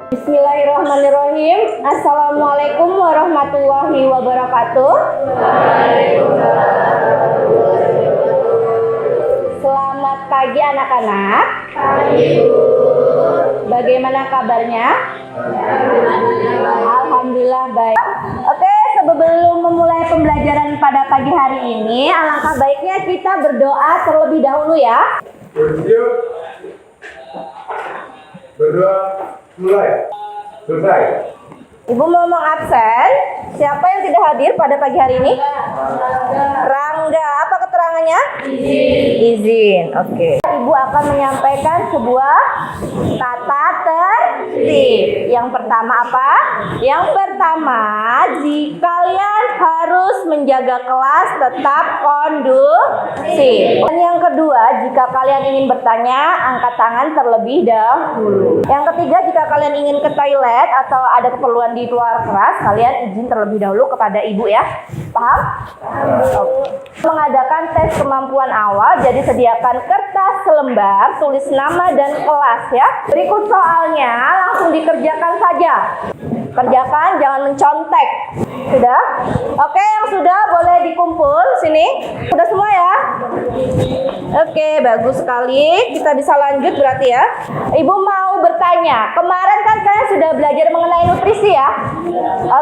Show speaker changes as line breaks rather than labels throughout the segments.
Bismillahirrahmanirrahim. Assalamualaikum warahmatullahi wabarakatuh. Selamat pagi anak-anak. Bagaimana kabarnya? Alhamdulillah baik. Oke, sebelum memulai pembelajaran pada pagi hari ini, alangkah baiknya kita berdoa terlebih dahulu ya.
Berdoa mulai. Selesai.
Ibu mau mengabsen. Siapa yang tidak hadir pada pagi hari ini? Rangga. Apa keterangannya? Izin. Oke. Ibu akan menyampaikan sebuah tata tertib. Yang pertama apa? Yang pertama, jika kalian harus menjaga kelas tetap kondusif. Dan yang kedua, jika kalian ingin bertanya, angkat tangan terlebih dahulu. Yang ketiga, jika kalian ingin ke toilet atau ada keperluan di luar kelas, kalian izin terlebih dahulu kepada ibu ya. Paham? Mengadakan tes kemampuan awal, jadi sediakan kertas selembar, tulis nama dan kelas ya. Berikut soalnya, langsung dikerjakan saja. Kerjakan, jangan mencontek. Sudah? Oke, yang sudah boleh dikumpul sini. Sudah semua ya? Oke, bagus sekali. Kita bisa lanjut berarti ya. Ibu mau bertanya, kemarin kan kalian sudah belajar mengenai nutrisi ya?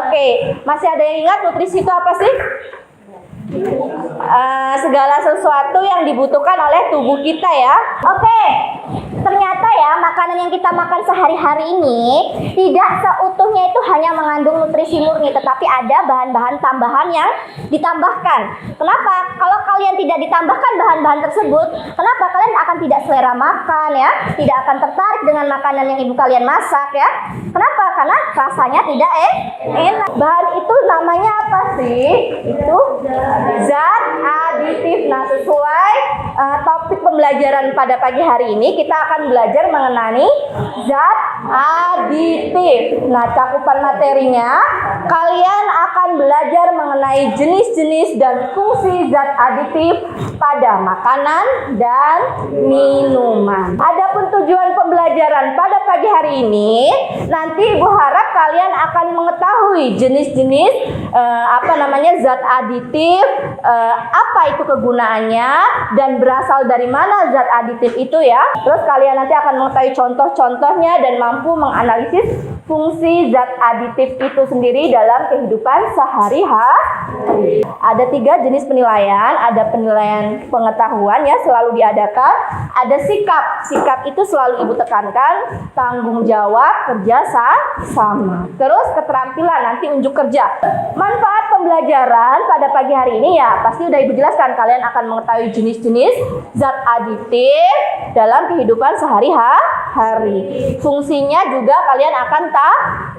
Oke, masih ada yang ingat nutrisi itu apa sih? Segala sesuatu yang dibutuhkan oleh tubuh kita ya. Oke, ternyata ya makanan yang kita makan sehari-hari ini tidak seutuhnya itu hanya mengandung nutrisi murni, tetapi ada bahan-bahan tambahan yang ditambahkan. Kenapa? Kalau kalian tidak ditambahkan bahan-bahan tersebut, kenapa kalian akan tidak selera makan ya? Tidak akan tertarik dengan makanan yang ibu kalian masak ya? Kenapa? Karena rasanya tidak enak. Bahan itu namanya apa sih? Itu zat aditif. Nah, sesuai topik pembelajaran pada pagi hari ini, kita akan belajar mengenai zat aditif. Nah, cakupan materinya, kalian akan belajar mengenai jenis-jenis dan fungsi zat aditif pada makanan dan minuman. Adapun tujuan pembelajaran pada pagi hari ini, nanti Ibu harap kalian akan mengetahui jenis-jenis zat aditif, apa itu kegunaannya dan berasal dari mana zat aditif itu ya. Terus kalian nanti akan mengetahui contoh-contohnya dan mampu menganalisis fungsi zat aditif itu sendiri dalam kehidupan sehari-hari. Ada 3 jenis penilaian. Ada penilaian pengetahuan ya, selalu diadakan. Ada sikap itu selalu ibu tekankan. Tanggung jawab, kerja sama. Terus keterampilan, nanti unjuk kerja. Manfaat pembelajaran pada pagi hari ini ya pasti udah ibu jelaskan. Kalian akan mengetahui jenis-jenis zat aditif dalam kehidupan sehari-hari. Fungsinya juga kalian akan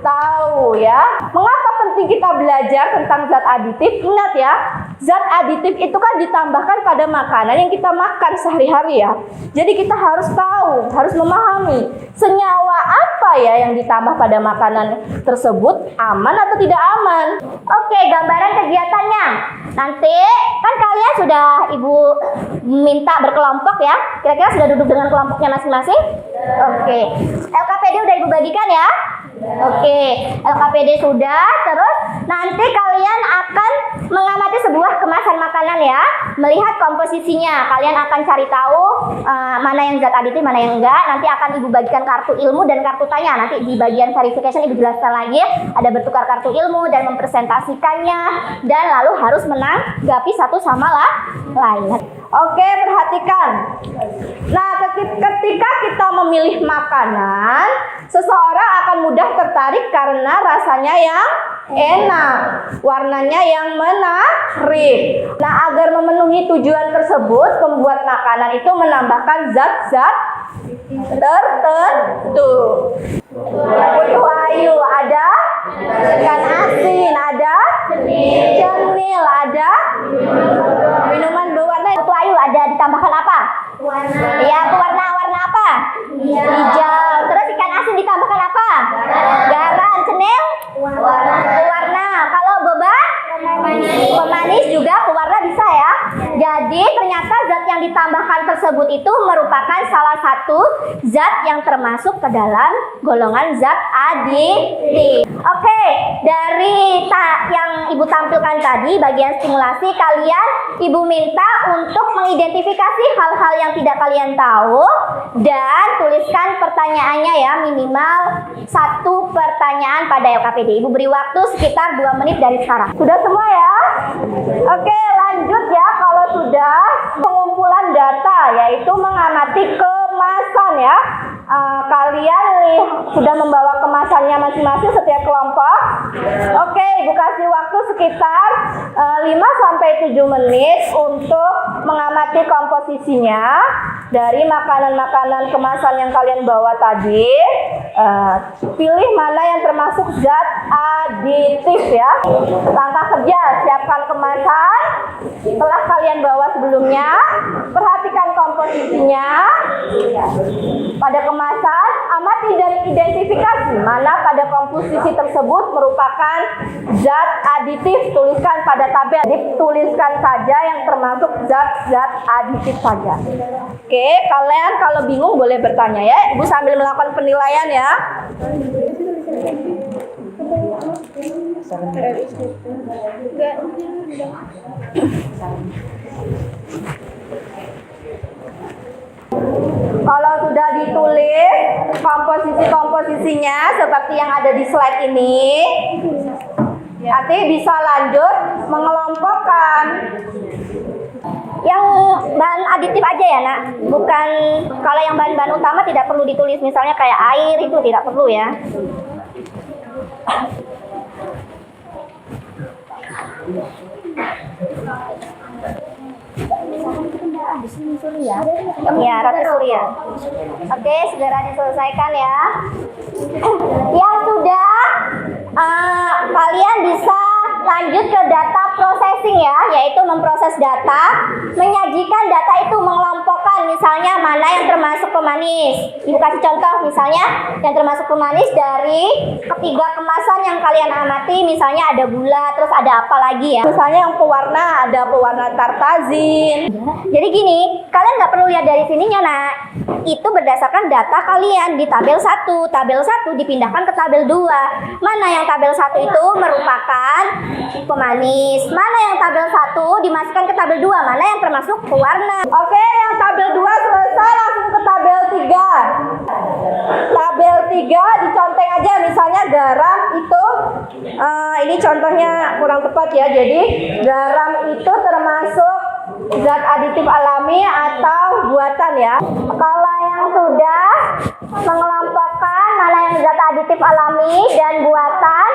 tahu ya. Mengapa penting kita belajar tentang zat aditif? Ingat ya, zat aditif itu kan ditambahkan pada makanan yang kita makan sehari-hari ya. Jadi kita harus tahu, harus memahami senyawa apa ya yang ditambah pada makanan tersebut, aman atau tidak aman. Oke, gambaran kegiatannya. Nanti kan kalian sudah ibu minta berkelompok ya. Kira-kira sudah duduk dengan kelompoknya masing-masing? Oke. LKPD udah ibu bagikan ya? Oke, LKPD sudah. Terus nanti kalian akan mengamati sebuah kemasan makanan ya, melihat komposisinya. Kalian akan cari tahu mana yang zat aditif, mana yang enggak. Nanti akan ibu bagikan kartu ilmu dan kartu tanya. Nanti di bagian verification ibu jelaskan lagi, ada bertukar kartu ilmu dan mempresentasikannya, dan lalu harus menanggapi satu sama lain. Oke, perhatikan. Nah, ketika kita memilih makanan, seseorang akan mudah tertarik karena rasanya yang enak, warnanya yang menarik. Nah, agar memenuhi tujuan tersebut, pembuat makanan itu menambahkan zat-zat tertentu. Putu ayu ada, ikan asin ada, cenil ada, minuman berwarna. Putu ayu ada ditambahkan apa? Iya, warna apa? Hijau. Terus ikan asin ditambahkan apa? Garam. Cenil warna. Kalau boba pemanis juga pewarna bisa ya. Jadi ternyata zat yang ditambahkan tersebut tersebut itu merupakan salah satu zat yang termasuk ke dalam golongan zat aditif. Oke, dari yang Ibu tampilkan tadi, bagian stimulasi, Ibu minta untuk mengidentifikasi hal-hal yang tidak kalian tahu dan tuliskan pertanyaannya ya, minimal 1 pertanyaan pada LKPD. Ibu beri waktu sekitar 2 menit dari sekarang. Sudah semua ya? Oke, lanjut ya. Kalau sudah, pengumpulan data yaitu mengamati kemasan ya. Kalian sudah membawa kemasannya masing-masing setiap kelompok. Oke, Ibu kasih waktu sekitar 5-7 menit untuk mengamati komposisinya dari makanan-makanan kemasan yang kalian bawa tadi. Pilih mana yang termasuk zat aditif ya. Langkah kerja, siapkan kemasan telah kalian bawa sebelumnya. Perhatikan komposisinya. Pada kemasan, amati dan identifikasi mana pada komposisi tersebut merupakan zat aditif. Tuliskan pada tabel. Tuliskan saja yang termasuk zat-zat aditif saja. Oke, kalian kalau bingung boleh bertanya ya. Ibu sambil melakukan penilaian ya. Kalau sudah ditulis komposisi-komposisinya seperti yang ada di slide ini, nanti bisa lanjut mengelompokkan. Yang bahan aditif aja ya nak, bukan kalau yang bahan-bahan utama tidak perlu ditulis, misalnya kayak air itu tidak perlu ya. Ya, roti surya. Oke, segera diselesaikan ya. Yang sudah, kalian bisa lanjut ke data processing ya, yaitu memproses data, menyajikan data itu, mengelompokkan misalnya mana yang termasuk pemanis. Ibu kasih contoh misalnya yang termasuk pemanis dari ketiga kemasan yang kalian amati, misalnya ada gula, terus ada apa lagi ya. Misalnya yang pewarna, ada pewarna tartazin. Jadi gini, kalian nggak perlu lihat dari sininya nak. Itu berdasarkan data kalian di tabel 1. Tabel 1 dipindahkan ke tabel 2. Mana yang tabel 1 itu merupakan pemanis, mana yang tabel 1 dimasukkan ke tabel 2, mana yang termasuk pewarna. Oke, yang tabel 2 selesai, langsung ke tabel 3. Tabel 3 diconteng aja, misalnya garam itu ini contohnya kurang tepat ya. Jadi garam itu termasuk zat aditif alami atau buatan ya. Kalau yang sudah mengelompokkan mana yang zat aditif alami dan buatan,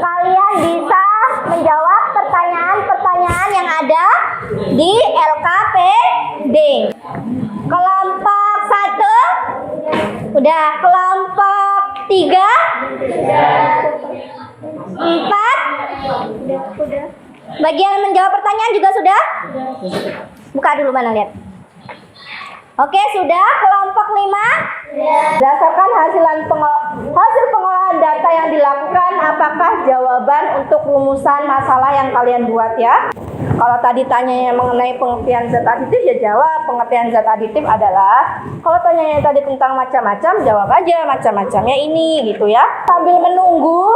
kalian bisa menjawab pertanyaan-pertanyaan yang ada di LKPD. Kelompok 1 udah, kelompok 3 4 udah. Bagian menjawab pertanyaan juga sudah? Buka dulu, mana lihat. Oke, sudah. Kelompok 5. Berdasarkan hasil pengolahan data yang dilakukan, apakah jawaban untuk rumusan masalah yang kalian buat ya? Kalau tadi tanyanya mengenai pengertian zat aditif, ya jawab pengertian zat aditif adalah. Kalau tanyanya tadi tentang macam-macam, jawab aja macam-macamnya ini gitu ya. Sambil menunggu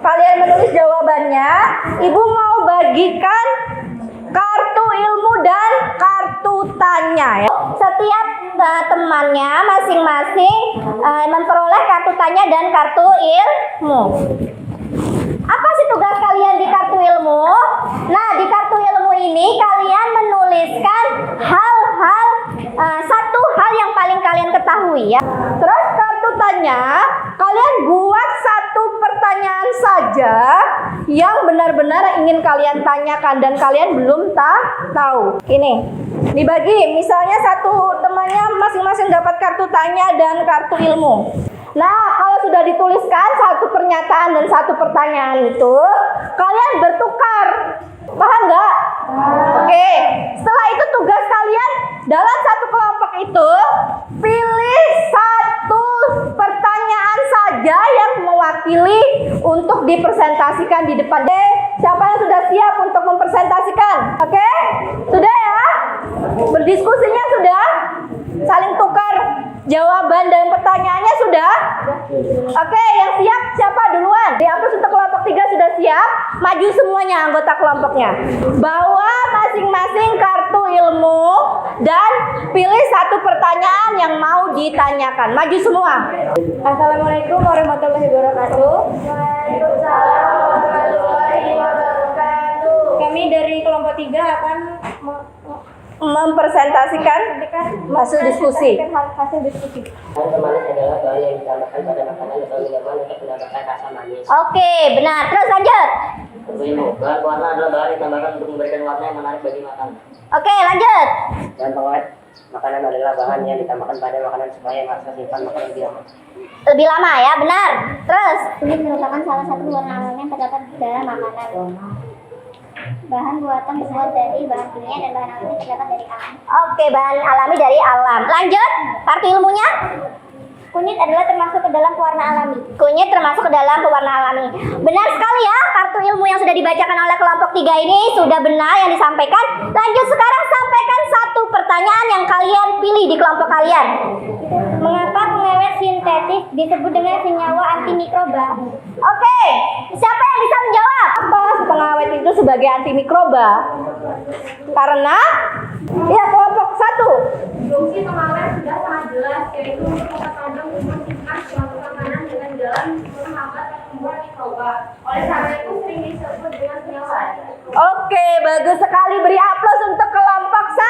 kalian menulis jawabannya, Ibu mau bagikan kartu ilmu dan kartu tanya ya. Setiap temannya masing-masing memperoleh kartu tanya dan kartu ilmu. Apa sih tugas kalian di kartu ilmu? Nah, di kartu ilmu ini kalian menuliskan hal-hal, satu hal yang paling kalian ketahui ya. Terus kartu tanya, kalian buat satu pertanyaan saja yang benar-benar ingin kalian tanyakan dan kalian belum tahu. Ini dibagi, misalnya satu temannya masing-masing dapat kartu tanya dan kartu ilmu. Nah, kalau sudah dituliskan satu pernyataan dan satu pertanyaan itu, kalian bertukar. Paham nggak? Oke. Setelah itu tugas kalian dalam satu kelompok itu, pilih satu pertanyaan saja yang mewakili untuk dipresentasikan di depan. Siapa yang sudah siap untuk mempresentasikan? Oke? Sudah ya? Berdiskusinya sudah? Saling tukar jawaban dan pertanyaannya sudah? Oke, yang siap siapa duluan? Dihapus untuk kelompok 3 sudah siap. Maju semuanya anggota kelompoknya. Bawa masing-masing kartu ilmu dan pilih satu pertanyaan yang mau ditanyakan. Maju semua. Assalamualaikum warahmatullahi wabarakatuh. Waalaikumsalam warahmatullahi wabarakatuh. Kami dari kelompok 3 akan mempresentasikan hasil diskusi.
Hasil manis adalah bahan yang ditambahkan pada makanan atau minuman untuk mendapatkan rasa manis.
Oke, benar. Terus lanjut.
Bahan warna adalah bahan yang ditambahkan untuk memberikan warna yang menarik bagi makanan.
Oke, lanjut.
Dan pengawet makanan adalah bahan yang ditambahkan pada makanan supaya masa simpan makanan lebih lama.
Lebih lama ya, benar. Terus
Kunyit merupakan salah satu warna alami yang terdapat dalam makanan. Bahan buatan terbuat dari bahan kimia dan bahan alami terdapat dari alam.
oke, bahan alami dari alam. Lanjut. Kartu ilmunya?
Kunyit adalah termasuk ke dalam pewarna alami.
Kunyit termasuk ke dalam pewarna alami. Benar sekali ya, kartu ilmu yang sudah dibacakan oleh kelompok 3 ini sudah benar yang disampaikan. Lanjut sekarang sampaikan satu pertanyaan yang kalian pilih di kelompok kalian.
Mengapa pengawet sintetis disebut dengan senyawa antimikroba?
Oke, siapa yang bisa menjawab? Apa pengawet itu sebagai antimikroba? Karena ya kelompok 1.
Fungsi pengawet sudah sangat jelas, yaitu untuk mempertajam membersihkan suatu makanan dengan jalan menghambat pertumbuhan mikroba. Oleh karena itu sering disebut dengan senyawa.
Oke, bagus sekali. Beri aplaus untuk kelompok 1.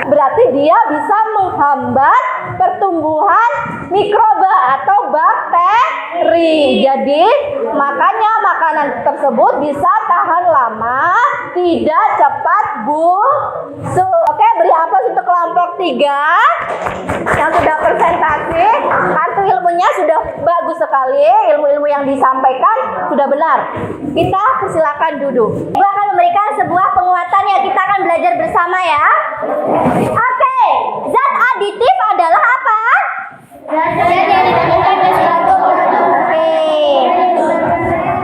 Berarti dia bisa menghambat pertumbuhan mikroba atau bakteri. Jadi, makanya makanan tersebut bisa tahan lama, tidak cepat busuk. Oke, beri aplaus untuk kelompok 3 yang sudah presentasi. Kartu ilmunya sudah bagus sekali. Ilmu-ilmu yang disampaikan sudah benar. Kita persilakan duduk. Ibu akan memberikan sebuah penguatan yang kita akan belajar bersama ya. Oke, zat aditif adalah apa? Oke.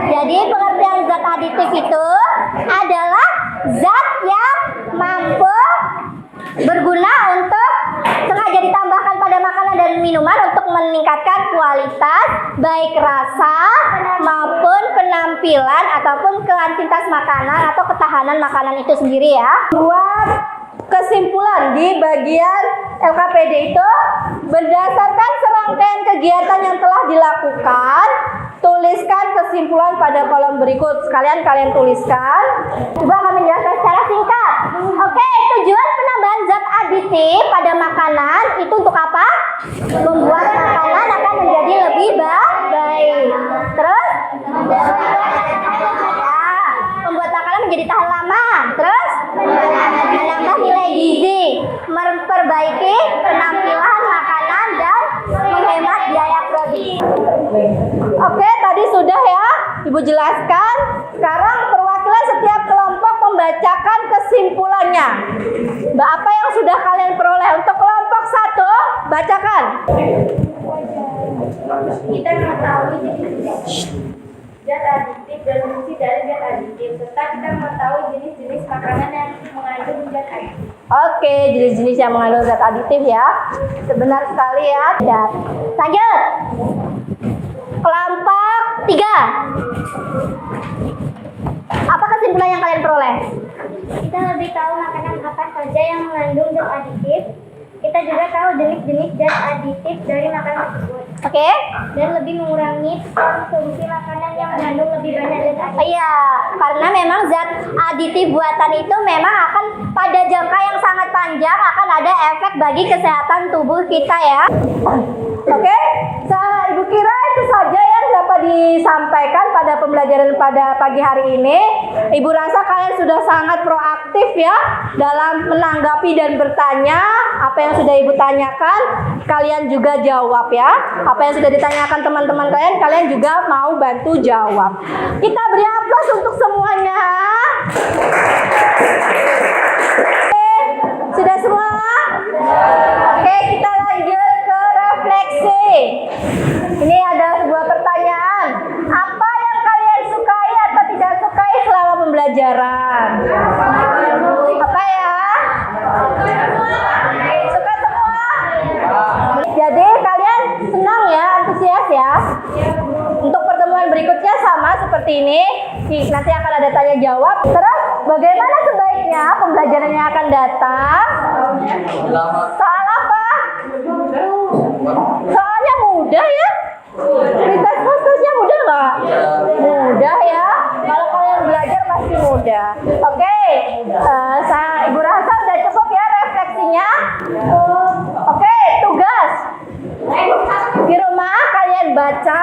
Jadi pengertian zat aditif itu adalah zat yang mampu berguna untuk sengaja ditambahkan pada makanan dan minuman untuk meningkatkan kualitas baik rasa maupun penampilan ataupun kuantitas makanan atau ketahanan makanan itu sendiri ya. Buat kesimpulan di bagian LKPD itu berdasarkan serangkaian kegiatan yang telah dilakukan, tuliskan kesimpulan pada kolom berikut. Sekalian kalian tuliskan. Coba akan menjelaskan secara singkat. Oke, tujuan penambahan zat aditif pada makanan itu untuk apa? Membuat makanan akan menjadi lebih baik. Terus? Membuat makanan menjadi tahan lama. Terus? Menambah nilai gizi, memperbaiki penampilan makanan dan menghemat biaya produksi. Oke, tadi sudah ya Ibu jelaskan. Sekarang perwakilan setiap kelompok membacakan kesimpulannya. Apa yang sudah kalian peroleh? Untuk kelompok 1, bacakan.
Kita mengetahui jenis zat aditif dan fungsi dari zat aditif, serta kita mengetahui jenis-jenis makanan yang mengandung zat aditif.
Oke, jenis-jenis yang mengandung zat aditif ya. Sebenar sekali ya. Lanjut. Kelompok 3. Apa kesimpulan yang kalian peroleh?
Kita lebih tahu makanan apa saja yang mengandung zat aditif. Kita juga tahu jenis-jenis zat aditif dari makanan tersebut.
Oke.
Dan lebih mengurangi konsumsi makanan yang mengandung lebih banyak zat aditif.
Iya, karena memang zat aditif buatan itu memang akan pada jangka yang sangat panjang akan ada efek bagi kesehatan tubuh kita ya. Oke, Ibu kira itu saja yang dapat disampaikan pada pembelajaran pada pagi hari ini. Ibu rasa kalian sudah sangat proaktif ya dalam menanggapi dan bertanya. Apa yang sudah Ibu tanyakan, kalian juga jawab ya. Apa yang sudah ditanyakan teman-teman kalian, kalian juga mau bantu jawab. Kita beri aplaus untuk semuanya. Oke, sudah semua? Oke, kita lanjut ke refleksi. Ini ada sebuah pertanyaan. Apa yang kalian sukai atau tidak sukai selama pembelajaran? Apa ya? Untuk pertemuan berikutnya sama seperti ini. Nanti akan ada tanya jawab. Terus bagaimana sebaiknya pembelajarannya akan datang? Soal apa? Soalnya mudah ya? Lintas kostusnya mudah nggak? Mudah ya. Kalau kalian belajar pasti mudah. Oke, Ibu Rasa udah cukup ya refleksinya. Oke, tugas. Di rumah kalian baca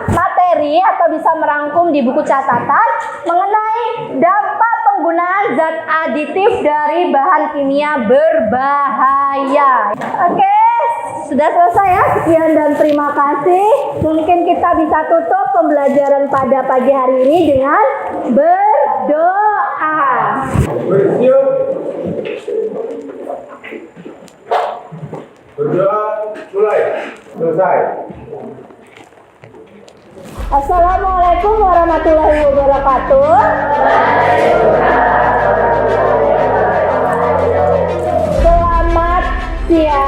materi atau bisa merangkum di buku catatan mengenai dampak penggunaan zat aditif dari bahan kimia berbahaya. Oke, sudah selesai ya. Sekian dan terima kasih. Mungkin kita bisa tutup pembelajaran pada pagi hari ini dengan berdoa.
Bersiap. Berdoa mulai. Selesai.
Assalamualaikum warahmatullahi wabarakatuh. Selamat siang.